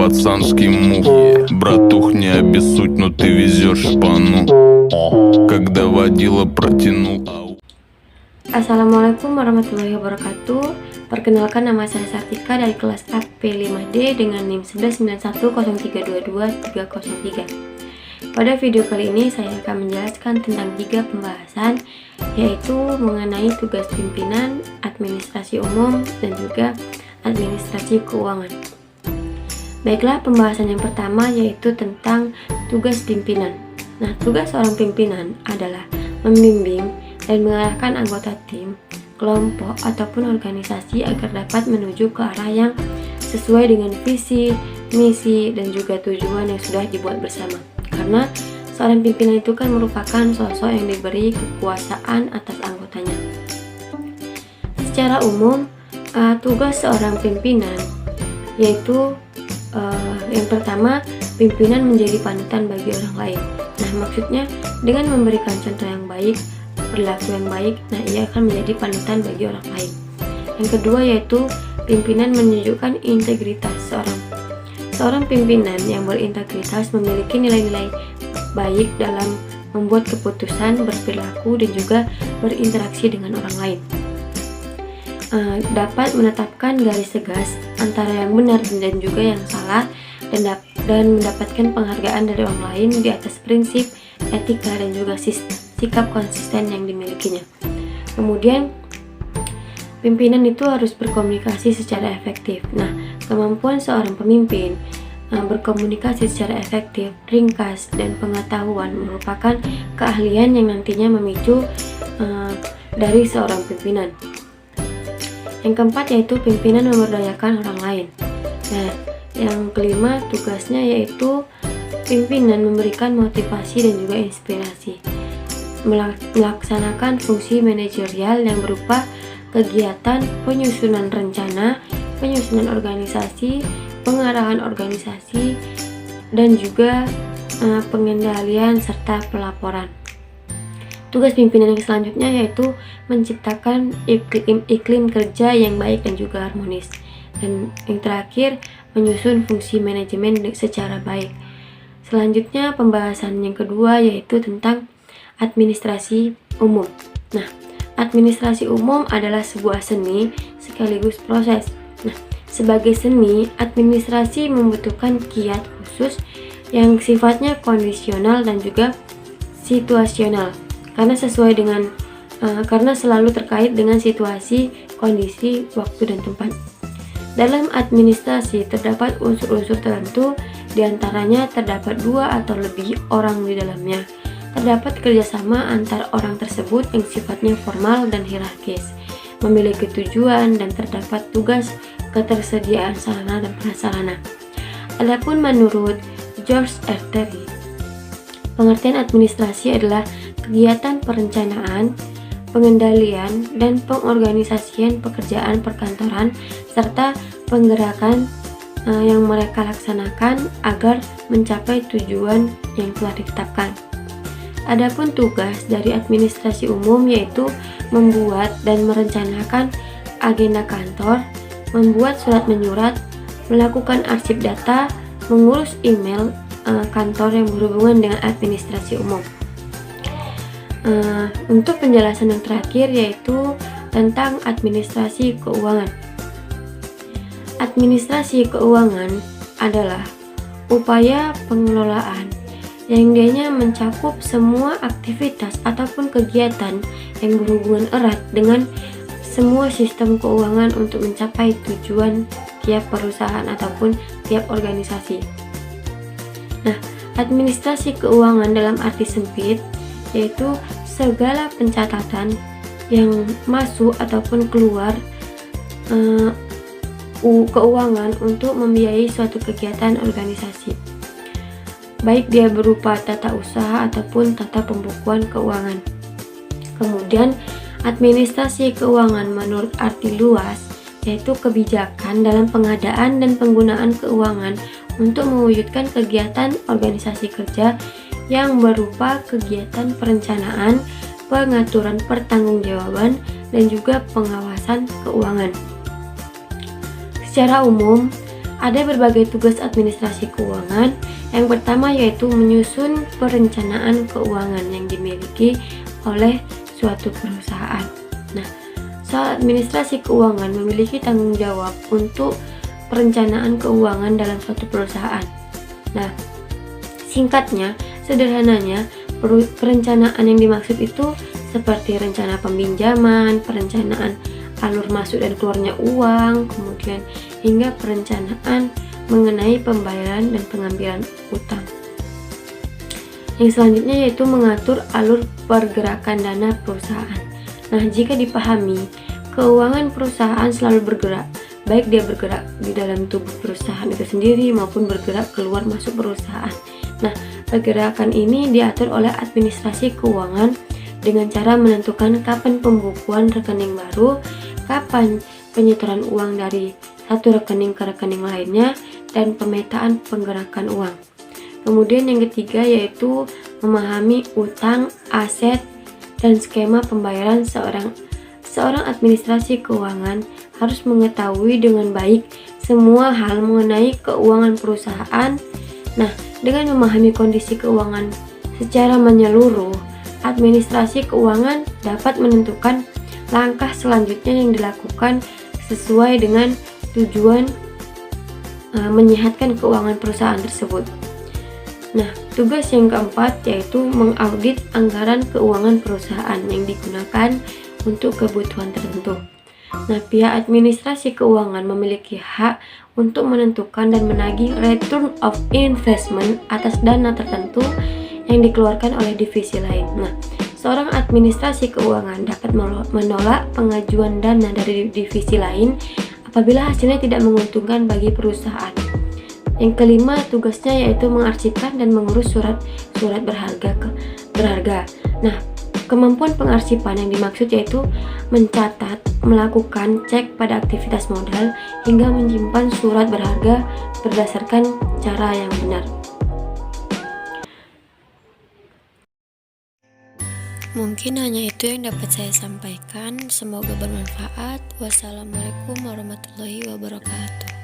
пацанский мух. Братух, не обессудь, но ты везешь шпану. Когда водила протянул. Assalamualaikum warahmatullahi wabarakatuh. Perkenalkan, nama saya Sartika dari kelas AP5D dengan NIM 19103222303. Pada video kali ini saya akan menjelaskan tentang 3 pembahasan, yaitu mengenai tugas pimpinan, administrasi umum, dan juga administrasi keuangan. Baiklah, pembahasan yang pertama yaitu tentang tugas pimpinan. Nah, tugas seorang pimpinan adalah membimbing dan mengarahkan anggota tim, kelompok, ataupun organisasi agar dapat menuju ke arah yang sesuai dengan visi, misi, dan juga tujuan yang sudah dibuat bersama. Karena seorang pimpinan itu kan merupakan sosok yang diberi kekuasaan atas anggotanya. Secara umum, tugas seorang pimpinan yaitu yang pertama, pimpinan menjadi panutan bagi orang lain. Nah, maksudnya dengan memberikan contoh yang baik, perilaku yang baik, nah ia akan menjadi panutan bagi orang lain. Yang kedua yaitu pimpinan menunjukkan integritas. Seorang pimpinan yang berintegritas memiliki nilai-nilai baik dalam membuat keputusan, berperilaku, dan juga berinteraksi dengan orang lain. Dapat menetapkan garis tegas antara yang benar dan juga yang salah, dan mendapatkan penghargaan dari orang lain di atas prinsip, etika, dan juga sikap konsisten yang dimilikinya. Kemudian pimpinan itu harus berkomunikasi secara efektif. Nah, kemampuan seorang pemimpin berkomunikasi secara efektif, ringkas, dan pengetahuan merupakan keahlian yang nantinya memicu dari seorang pimpinan. Yang keempat yaitu pimpinan memberdayakan orang lain. Nah, yang kelima tugasnya yaitu pimpinan memberikan motivasi dan juga inspirasi, melaksanakan fungsi manajerial yang berupa kegiatan penyusunan rencana, penyusunan organisasi, pengarahan organisasi, dan juga pengendalian serta pelaporan. Tugas pimpinan yang selanjutnya yaitu menciptakan iklim kerja yang baik dan juga harmonis. Dan yang terakhir, menyusun fungsi manajemen secara baik. Selanjutnya pembahasan yang kedua yaitu tentang administrasi umum. Nah, administrasi umum adalah sebuah seni sekaligus proses. Nah, sebagai seni, administrasi membutuhkan kiat khusus yang sifatnya kondisional dan juga situasional. Karena selalu terkait dengan situasi, kondisi, waktu, dan tempat. Dalam administrasi terdapat unsur-unsur tertentu, diantaranya terdapat 2 atau lebih orang di dalamnya. Terdapat kerjasama antar orang tersebut yang sifatnya formal dan hierarkis, memiliki tujuan, dan terdapat tugas ketersediaan sarana dan prasarana. Adapun menurut George R. Terry, pengertian administrasi adalah kegiatan perencanaan, pengendalian, dan pengorganisasian pekerjaan perkantoran serta penggerakan yang mereka laksanakan agar mencapai tujuan yang telah ditetapkan. Adapun tugas dari administrasi umum yaitu membuat dan merencanakan agenda kantor, membuat surat menyurat, melakukan arsip data, mengurus email kantor yang berhubungan dengan administrasi umum. Untuk penjelasan yang terakhir yaitu tentang administrasi keuangan. Administrasi keuangan adalah upaya pengelolaan yang dianya mencakup semua aktivitas ataupun kegiatan yang berhubungan erat dengan semua sistem keuangan untuk mencapai tujuan tiap perusahaan ataupun tiap organisasi. Nah, administrasi keuangan dalam arti sempit yaitu segala pencatatan yang masuk ataupun keluar keuangan untuk membiayai suatu kegiatan organisasi, baik dia berupa tata usaha ataupun tata pembukuan keuangan. Kemudian administrasi keuangan menurut arti luas yaitu kebijakan dalam pengadaan dan penggunaan keuangan untuk mewujudkan kegiatan organisasi kerja yang berupa kegiatan perencanaan, pengaturan pertanggungjawaban, dan juga pengawasan keuangan. Secara umum, Ada berbagai tugas administrasi keuangan. Yang pertama yaitu menyusun perencanaan keuangan yang dimiliki oleh suatu perusahaan. Nah, soal administrasi keuangan memiliki tanggung jawab untuk perencanaan keuangan dalam suatu perusahaan. Nah, singkatnya, sederhananya, perencanaan yang dimaksud itu seperti rencana peminjaman, perencanaan alur masuk dan keluarnya uang, kemudian hingga perencanaan mengenai pembayaran dan pengambilan utang. Yang selanjutnya yaitu mengatur alur pergerakan dana perusahaan. Nah, jika dipahami, keuangan perusahaan selalu bergerak, baik dia bergerak di dalam tubuh perusahaan itu sendiri maupun bergerak keluar masuk perusahaan. Nah, pergerakan ini diatur oleh administrasi keuangan dengan cara menentukan kapan pembukuan rekening baru, kapan penyetoran uang dari satu rekening ke rekening lainnya, dan pemetaan penggerakan uang. Kemudian yang ketiga yaitu memahami utang, aset, dan skema pembayaran. Seorang administrasi keuangan harus mengetahui dengan baik semua hal mengenai keuangan perusahaan. Nah, dengan memahami kondisi keuangan secara menyeluruh, administrasi keuangan dapat menentukan langkah selanjutnya yang dilakukan sesuai dengan tujuan menyehatkan keuangan perusahaan tersebut. Nah, tugas yang keempat yaitu mengaudit anggaran keuangan perusahaan yang digunakan untuk kebutuhan tertentu. Nah, pihak administrasi keuangan memiliki hak untuk menentukan dan menagih return of investment atas dana tertentu yang dikeluarkan oleh divisi lain. Nah, seorang administrasi keuangan dapat menolak pengajuan dana dari divisi lain apabila hasilnya tidak menguntungkan bagi perusahaan. Yang kelima, tugasnya yaitu mengarsipkan dan mengurus surat berharga. Nah, kemampuan pengarsipan yang dimaksud yaitu mencatat, melakukan cek pada aktivitas modal, hingga menyimpan surat berharga berdasarkan cara yang benar. Mungkin hanya itu yang dapat saya sampaikan. Semoga bermanfaat. Wassalamualaikum warahmatullahi wabarakatuh.